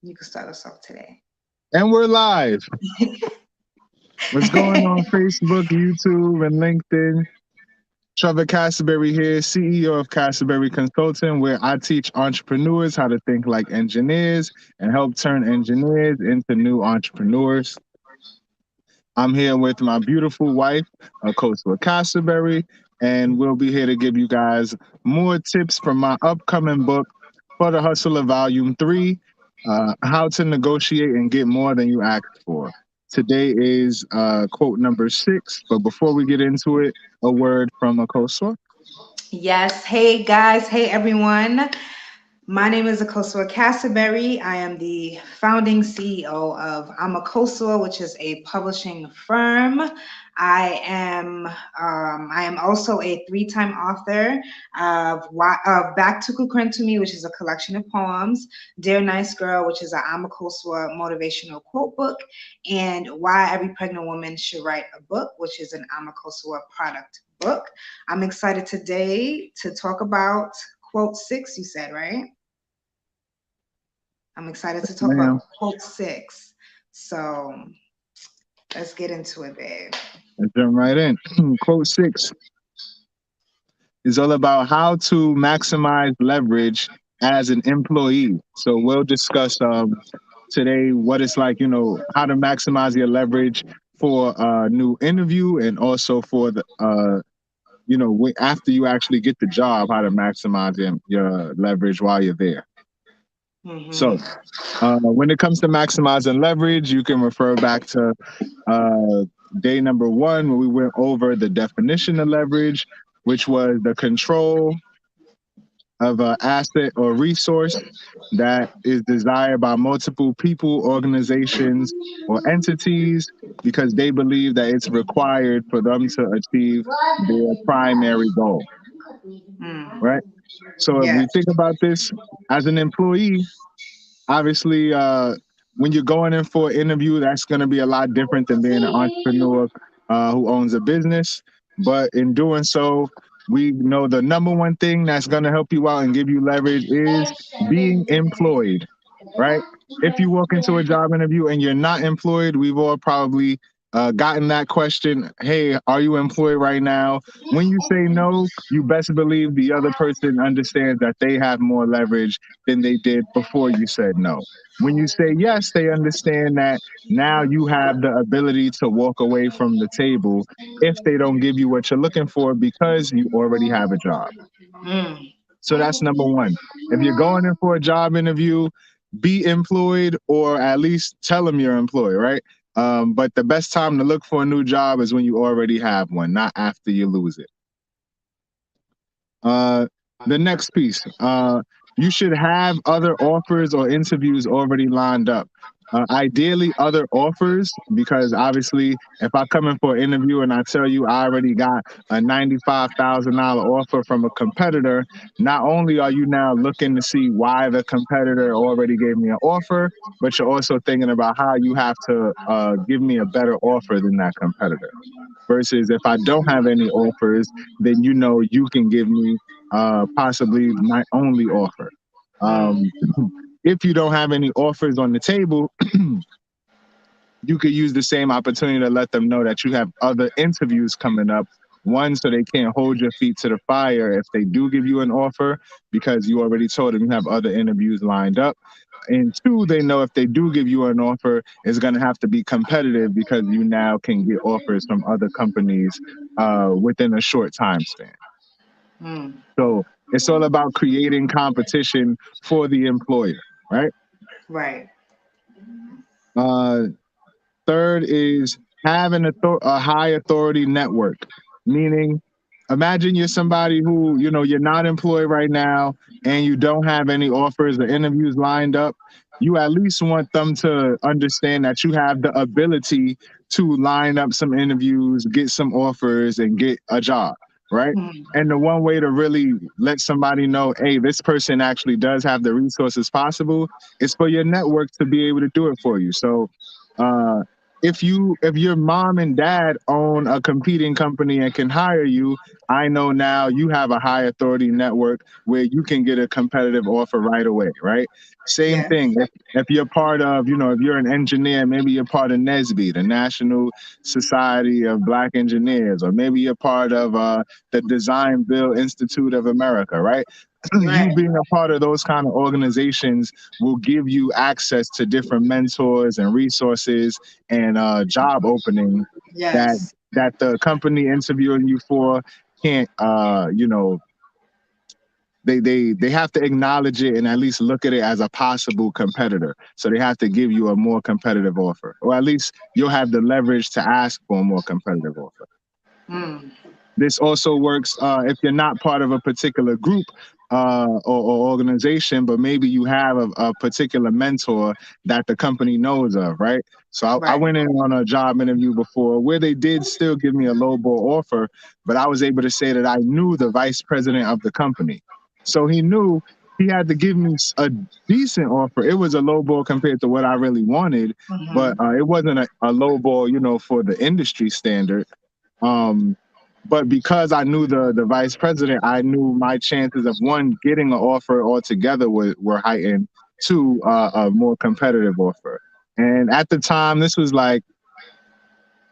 You can start us off today. And we're live. What's going on Facebook, YouTube, and LinkedIn? Trevor Castleberry here, CEO of Castleberry Consulting, where I teach entrepreneurs how to think like engineers and help turn engineers into new entrepreneurs. I'm here with my beautiful wife, Coach Castleberry, and we'll be here to give you guys more tips from my upcoming book, For the Hustler Volume 3, How to Negotiate and Get More Than You Asked For. Today is quote number 6, but before we get into it, a word from Akosua. Yes. Hey, guys. Hey, everyone. My name is Akosua Castleberry. I am the founding CEO of Amakosua, which is a publishing firm. I am also a three-time author of Back to Kukren to Me, which is a collection of poems, Dear Nice Girl, which is an Amakosua motivational quote book, and Why Every Pregnant Woman Should Write a Book, which is an Amakosua product book. I'm excited today to talk about quote 6, you said, right? I'm excited to talk about Ma'am, quote 6. So let's get into it, babe. let's jump right in. Quote 6 is all about how to maximize leverage as an employee. So we'll discuss today what it's like, how to maximize your leverage for a new interview and also for the, after you actually get the job, how to maximize your leverage while you're there. So Mm-hmm. when it comes to maximizing leverage, you can refer back to uh, day number 1 where we went over the definition of leverage, which was the control of an asset or resource that is desired by multiple people, organizations, or entities because they believe that it's required for them to achieve their primary goal, Mm. right? So if Yes. we think about this as an employee, obviously, when you're going in for an interview, that's going to be a lot different than being an entrepreneur who owns a business. But in doing so, we know the number one thing that's going to help you out and give you leverage is being employed, right? If you walk into a job interview and you're not employed, we've all probably gotten that question. Hey, are you employed right now? When you say no, you best believe the other person understands that they have more leverage than they did before you said no. When you say yes, they understand that now you have the ability to walk away from the table if they don't give you what you're looking for because you already have a job. Mm. So that's number one. If you're going in for a job interview, be employed or at least tell them you're employed, right? But the best time to look for a new job is when you already have one, not after you lose it. Uh, the next piece, you should have other offers or interviews already lined up. Ideally, other offers, because obviously, if I come in for an interview and I tell you I already got a $95,000 offer from a competitor, not only are you now looking to see why the competitor already gave me an offer, but you're also thinking about how you have to give me a better offer than that competitor. Versus if I don't have any offers, then you can give me possibly my only offer. Mm. Um, if you don't have any offers on the table, you could use the same opportunity to let them know that you have other interviews coming up. One, so they can't hold your feet to the fire if they do give you an offer because you already told them you have other interviews lined up. And two, they know if they do give you an offer, it's going to have to be competitive because you now can get offers from other companies within a short time span. Mm. So it's all about creating competition for the employer, right? Right. Uh, Third is have a high authority network, meaning imagine you're somebody who, you're not employed right now and you don't have any offers or interviews lined up. You at least want them to understand that you have the ability to line up some interviews, get some offers, and get a job, right? Mm. And the one way to really let somebody know, hey, this person actually does have the resources possible is for your network to be able to do it for you. So, uh, if your mom and dad own a competing company and can hire you, I know now you have a high authority network where you can get a competitive offer right away, right? Same Yes. thing. If you're part of, if you're an engineer, maybe you're part of NSBE, the National Society of Black Engineers, or maybe you're part of the Design Build Institute of America, right? You Right. being a part of those kind of organizations will give you access to different mentors and resources and job opening that Yes. the company interviewing you for can't they have to acknowledge it and at least look at it as a possible competitor, so they have to give you a more competitive offer, or at least you'll have the leverage to ask for a more competitive offer. Mm. This also works if you're not part of a particular group or organization, but maybe you have a particular mentor that the company knows of, right? So I Right. went in on a job interview before where they did still give me a lowball offer, but I was able to say that I knew the vice president of the company. So he knew he had to give me a decent offer. It was a lowball compared to what I really wanted, but Mm-hmm. it wasn't a lowball, for the industry standard. Um, but because I knew the vice president, I knew my chances of one getting an offer altogether were heightened, two a more competitive offer. And at the time, this was like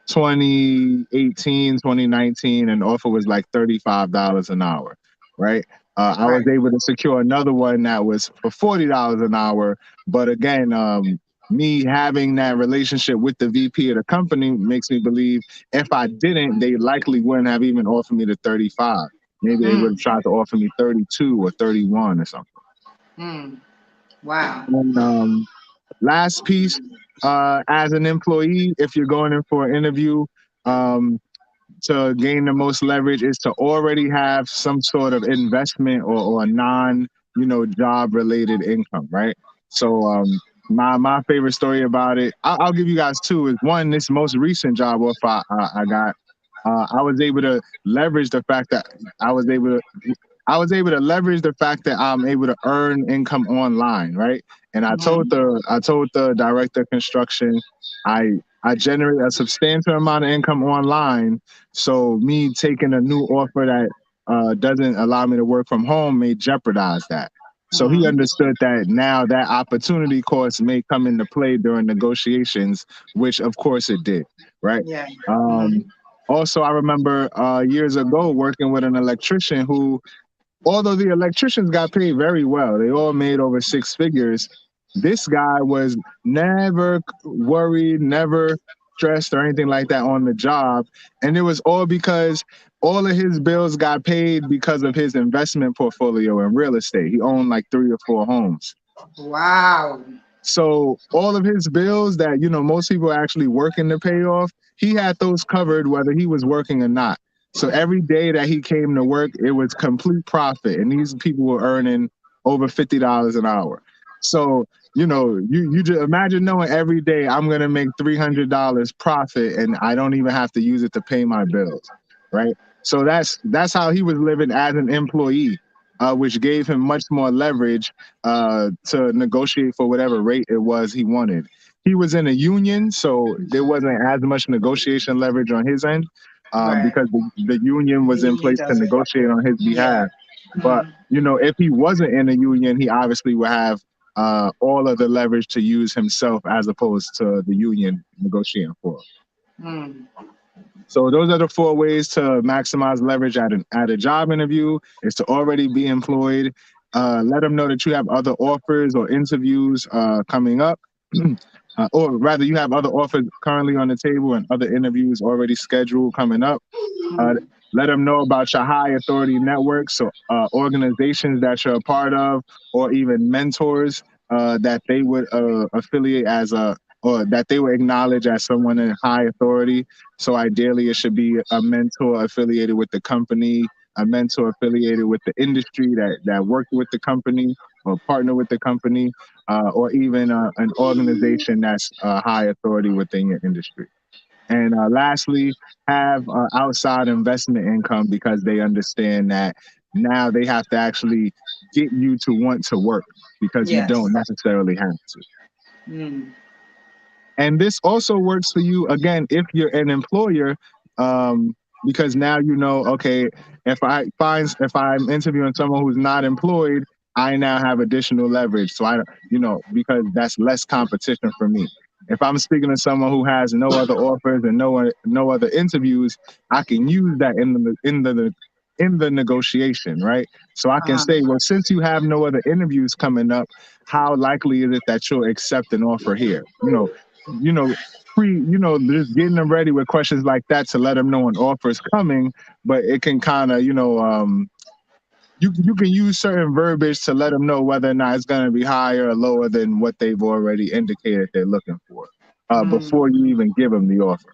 2018, 2019, and the offer was like $35 an hour, right? I Right. was able to secure another one that was for $40 an hour. But again, me having that relationship with the VP of the company makes me believe if I didn't, they likely wouldn't have even offered me the 35. Maybe they would have Mm. tried to offer me 32 or 31 or something. Mm. Wow. And last piece, as an employee, if you're going in for an interview, um, to gain the most leverage is to already have some sort of investment or non, job related income, right? So my favorite story about it, I'll give you guys two. Is one, this most recent job offer I got. I was able to leverage the fact that I was able to I was able to leverage the fact that I'm able to earn income online, right? And Mm-hmm. I told the director of construction, I generate a substantial amount of income online. So me taking a new offer that doesn't allow me to work from home may jeopardize that. So he Mm-hmm. understood that now that opportunity cost may come into play during negotiations, which of course it did, right? Yeah. Mm-hmm. Um, Also, I remember years ago working with an electrician who, although the electricians got paid very well, they all made over six figures. This guy was never worried, never stressed or anything like that on the job. And it was all because all of his bills got paid because of his investment portfolio in real estate. He owned like 3 or 4 homes. Wow. So all of his bills that most people are actually working to pay off, he had those covered whether he was working or not. So every day that he came to work, it was complete profit, and these people were earning over $50 an hour. So you just imagine knowing every day I'm gonna make $300 profit, and I don't even have to use it to pay my bills, right? So that's how he was living as an employee, which gave him much more leverage to negotiate for whatever rate it was he wanted. He was in a union, so there wasn't as much negotiation leverage on his end Right. because the union The was in union place to doesn't. negotiate on his Yeah. behalf. But Mm. if he wasn't in a union, he obviously would have all of the leverage to use himself as opposed to the union negotiating for him. Mm. So those are the four ways to maximize leverage at a job interview: is to already be employed. Let them know that you have other offers or interviews coming up, or rather, you have other offers currently on the table and other interviews already scheduled coming up. Uh, Mm. Let them know about your high authority networks, so organizations that you're a part of, or even mentors that they would affiliate as a, or that they would acknowledge as someone in high authority. So ideally, it should be a mentor affiliated with the company, a mentor affiliated with the industry that worked with the company or partner with the company, or even an organization that's high authority within your industry. And lastly, have outside investment income because they understand that now they have to actually get you to want to work because you Yes. don't necessarily have to. Mm. And this also works for you again if you're an employer, because now you know, okay, if I'm interviewing someone who's not employed, I now have additional leverage. So because that's less competition for me. If I'm speaking to someone who has no other offers and no other interviews, I can use that in the negotiation, right? So I can Uh-huh. say, well, since you have no other interviews coming up, how likely is it that you'll accept an offer here? You know, just getting them ready with questions like that to let them know an offer is coming, but it can kind of, you can use certain verbiage to let them know whether or not it's going to be higher or lower than what they've already indicated they're looking for, before you even give them the offer.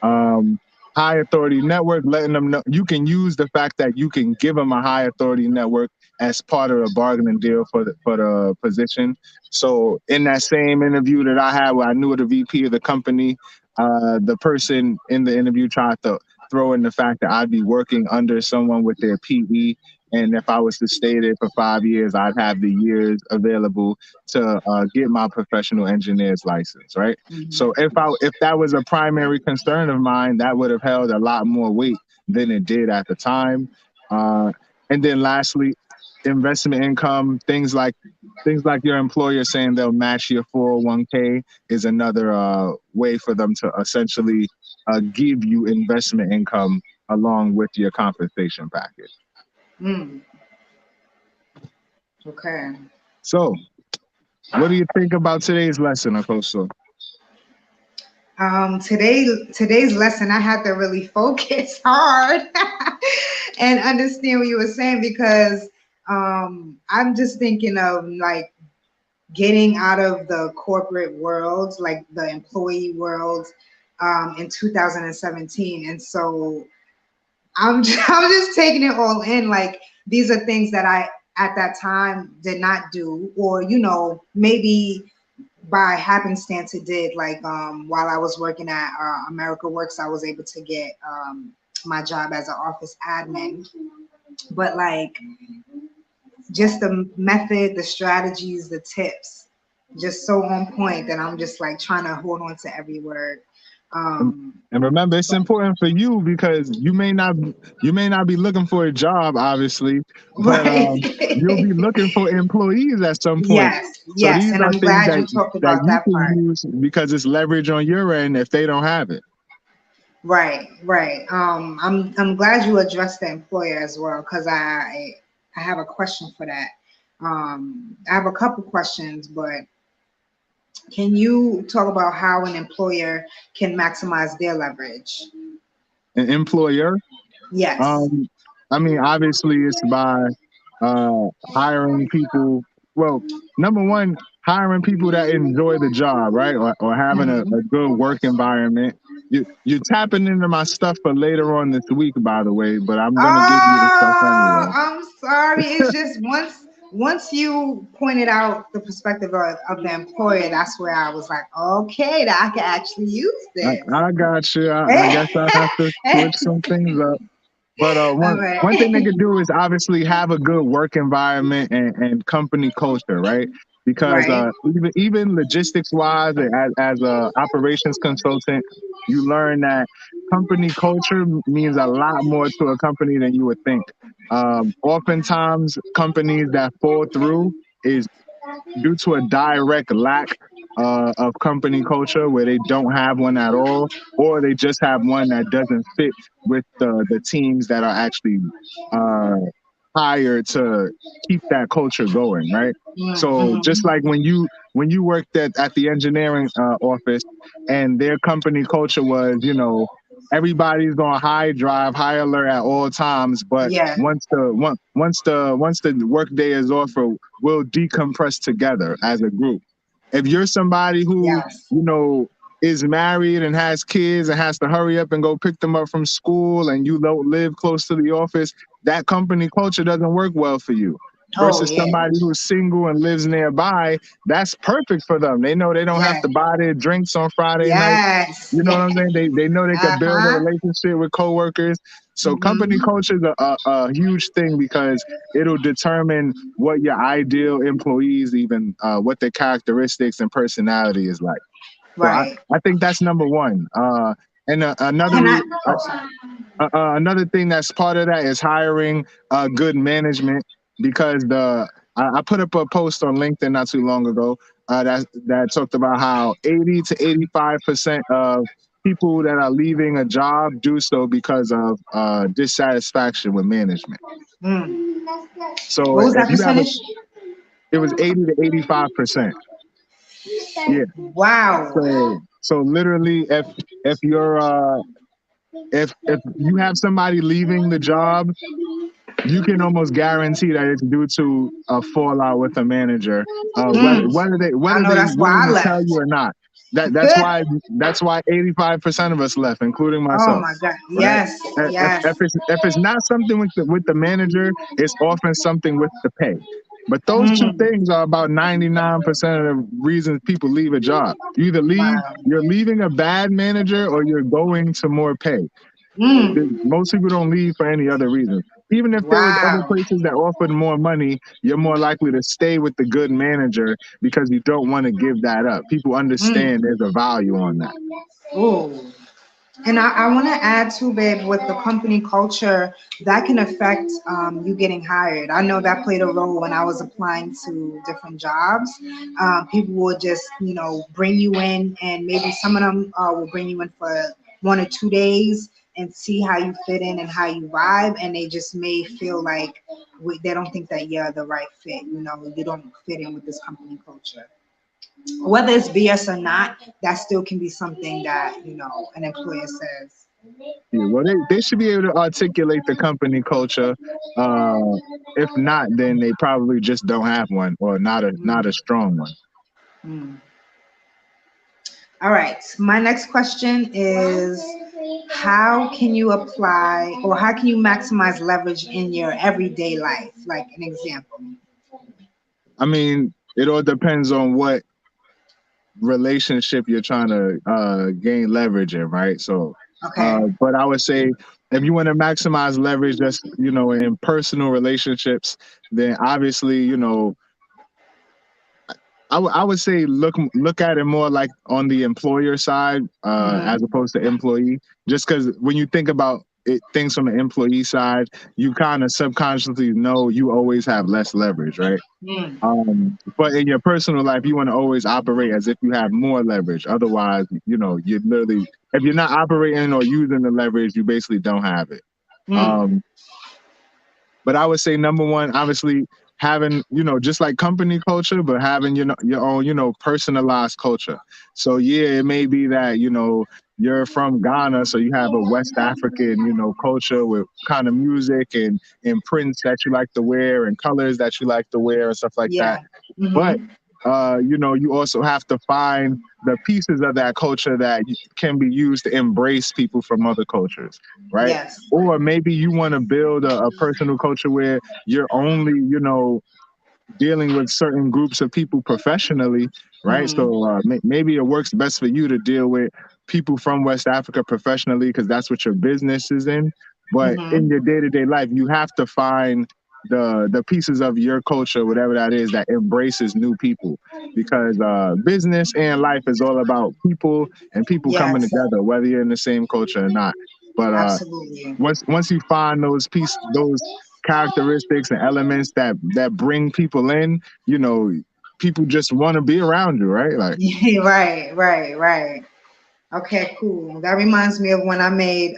um, High authority network, letting them know you can use the fact that you can give them a high authority network as part of a bargaining deal for the position. So in that same interview that I had where I knew the VP of the company, the person in the interview tried to throw in the fact that I'd be working under someone with their PE. And if I was to stay there for 5 years, I'd have the years available to get my professional engineer's license, right? So if that was a primary concern of mine, that would have held a lot more weight than it did at the time. Uh, and then lastly, investment income, things like your employer saying they'll match your 401k is another way for them to essentially give you investment income along with your compensation package. Mm. Okay. So, what do you think about today's lesson, Akoso? Today's lesson, I had to really focus hard and understand what you were saying because I'm just thinking of like getting out of the corporate world, like the employee world, in 2017, and so I'm just taking it all in. Like these are things that I at that time did not do, or maybe by happenstance it did. Like while I was working at America Works, I was able to get my job as an office admin. But like just the method, the strategies, the tips, just so on point that I'm just like trying to hold on to every word. And remember, it's important for you because you may not be looking for a job, obviously, but Right. you'll be looking for employees at some point. Yes, So yes. these And are I'm things glad you talked that about you that can part. use because it's leverage on your end if they don't have it. Right, right. I'm glad you addressed the employer as well because I have a question for that. I have a couple questions, but can you talk about how an employer can maximize their leverage? An employer, Yes. um, I mean, obviously, it's by hiring people. Well, number one, hiring people that enjoy the job, right, or having a good work environment. You're tapping into my stuff for later on this week, by the way, but I'm gonna give you the stuff Oh, anyway. I'm sorry. It's just once you pointed out the perspective of the employer, that's where I was like, okay, that I can actually use this. I got you. I guess I have to switch some things up. But All one thing they right. could do is obviously have a good work environment and company culture, right? Because Right. even logistics wise, as a operations consultant, you learn that company culture means a lot more to a company than you would think. Oftentimes, companies that fall through is due to a direct lack of company culture where they don't have one at all, or they just have one that doesn't fit with the teams that are actually uh, hired to keep that culture going, right? So just Mm-hmm. like when you worked at the engineering office and their company culture was, everybody's on high drive, high alert at all times, but Yeah. once the work day is over, we'll decompress together as a group. If you're somebody who, Yes. is married and has kids and has to hurry up and go pick them up from school and you don't live close to the office, that company culture doesn't work well for you. Oh Versus yeah. somebody who's single and lives nearby, that's perfect for them. They know they don't have Yeah. to buy their drinks on Friday night. Yes. You know what Yeah. I'm saying? They know they can build a Uh-huh. relationship with coworkers. So company Mm-hmm. culture is a huge thing because it'll determine what your ideal employees, even what their characteristics and personality is like. So Right. I think that's number one. And another Can I? Oh, another thing that's part of that is hiring good management, because I put up a post on LinkedIn not too long ago that talked about how 80 to 85% of people that are leaving a job do so because of dissatisfaction with management. mm. So What was if that you have percentage? it was 80 to 85%. Yeah. Wow. So literally, if you're if you have somebody leaving the job, you can almost guarantee that it's due to a fallout with a manager, Mm. I whether know they that's why willing I to tell left. you or not. That's why 85% of us left, including Oh myself. my God. Right? Yes. If Yes. if it's not something with the manager, it's often something with the pay. But those two Mm. things are about 99% of the reasons people leave a job. You either Wow. you're leaving a bad manager, or you're going to more pay. Mm. Most people don't leave for any other reason. Even if there was other Wow. places that offered more money, you're more likely to stay with the good manager because you don't want to give that up. People Mm. understand there's a value on that. Oh. And I want to add too, babe, with the company culture, that can affect you getting hired. I know that played a role when I was applying to different jobs. People will just, bring you in, and maybe some of them will bring you in for 1 or 2 days and see how you fit in and how you vibe. And they just may feel like they don't think that you're the right fit. You don't fit in with this company culture. Whether it's BS or not, that still can be something that, an employer says. Yeah, well, they should be able to articulate the company culture. Uh, if not, then they probably just don't have one, or not a Mm, strong one. mm. All right. My next question is, how can you apply, or how can you maximize leverage in your everyday life? Like an example. I mean, it all depends on what relationship you're trying to gain leverage in, right? So, Okay. but I would say if you want to maximize leverage, just in personal relationships, then obviously I would say look at it more like on the employer side as Mm-hmm. opposed to employee. Just because when you think about things from the employee side, you kind of subconsciously know you always have less leverage, right? Mm, But in your personal life, you want to always operate as if you have more leverage. Otherwise, you literally, if you're not operating or using the leverage, you basically don't have it. mm, Um, but I would say number one, obviously having, just like company culture, but having your own, personalized culture. So yeah, it may be that, you're from Ghana, so you have a West African, culture with kind of music and prints that you like to wear and colors that you like to wear and stuff like that. yeah. But Mm-hmm. you also have to find the pieces of that culture that can be used to embrace people from other cultures, right? Yes. Or maybe you want to build a personal culture where you're only, dealing with certain groups of people professionally, right? Mm-hmm. So maybe it works best for you to deal with people from West Africa professionally because that's what your business is in. But in Mm-hmm. your day to day life, you have to find the pieces of your culture, whatever that is, that embraces new people. Because business and life is all about people and people coming Yes. together, whether you're in the same culture or not. But Absolutely. once you find those characteristics and elements that bring people in, people just want to be around you, right? Like, Right, right, right. Okay, cool. That reminds me of when I made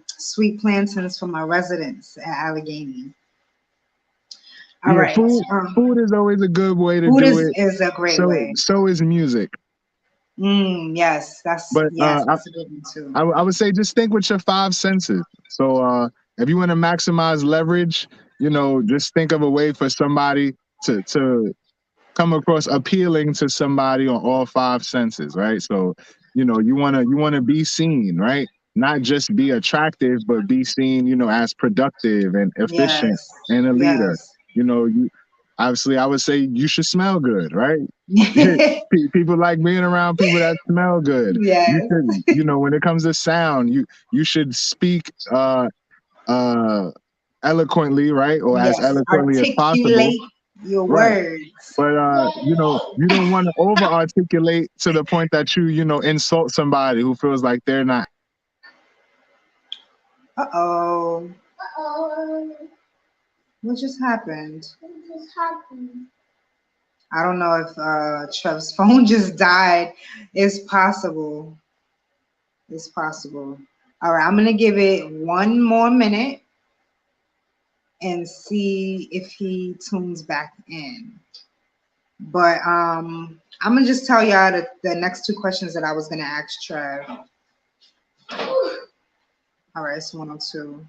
sweet plantains for my residents at Allegheny. All yeah, right. food is always a good way to Food do is it. is a great way. So is music. Yes, But that's a good one too. I would say just think with your five senses. So if you want to maximize leverage, just think of a way for somebody to come across appealing to somebody on all five senses, right? So, you wanna be seen, right? Not just be attractive, but be seen, as productive and efficient Yes, and a leader. yes, You obviously I would say you should smell good, right? People like being around people that smell good. You yes, should, when it comes to sound, you should speak uh eloquently, right? Or as yes. eloquently as possible. Articulate. Your Right. words. But you don't want to over articulate to the point that you insult somebody who feels like they're not Uh-oh. Uh-oh. What just happened? What just happened? I don't know if Trev's phone just died. It's possible. It's possible. All right, I'm gonna give it one more minute and see if he tunes back in. But I'm gonna just tell y'all the next two questions that I was gonna ask Trev. All right, it's 102.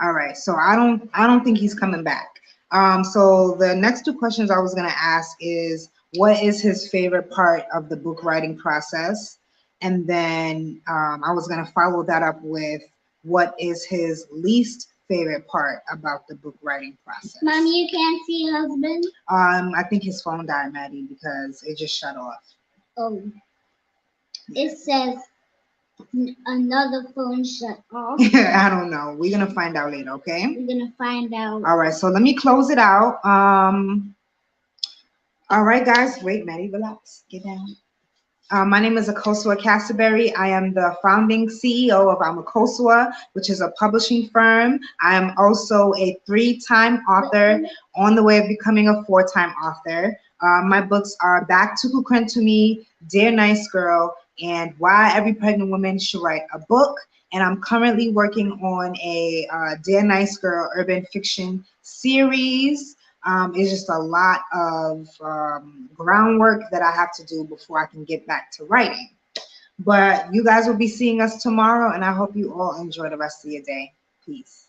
All right, so I don't think he's coming back. So the next two questions I was gonna ask is what is his favorite part of the book writing process, and then I was gonna follow that up with what is his least favorite part about the book writing process. Mommy, you can't see your husband? I think his phone died, Maddie, because it just shut off. Oh. It says another phone shut off. I don't know. We're gonna find out later, okay? We're gonna find out. All right, so let me close it out. All right, guys. Wait, Maddie, relax. Get down. My name is Akosua Castleberry. I am the founding CEO of Amakosua, which is a publishing firm. I am also a 3-time author on the way of becoming a 4-time author. My books are Back to Kukren to Me, Dear Nice Girl, and Why Every Pregnant Woman Should Write a Book. And I'm currently working on a Dear Nice Girl urban fiction series. It's just a lot of groundwork that I have to do before I can get back to writing. But you guys will be seeing us tomorrow, and I hope you all enjoy the rest of your day. Peace.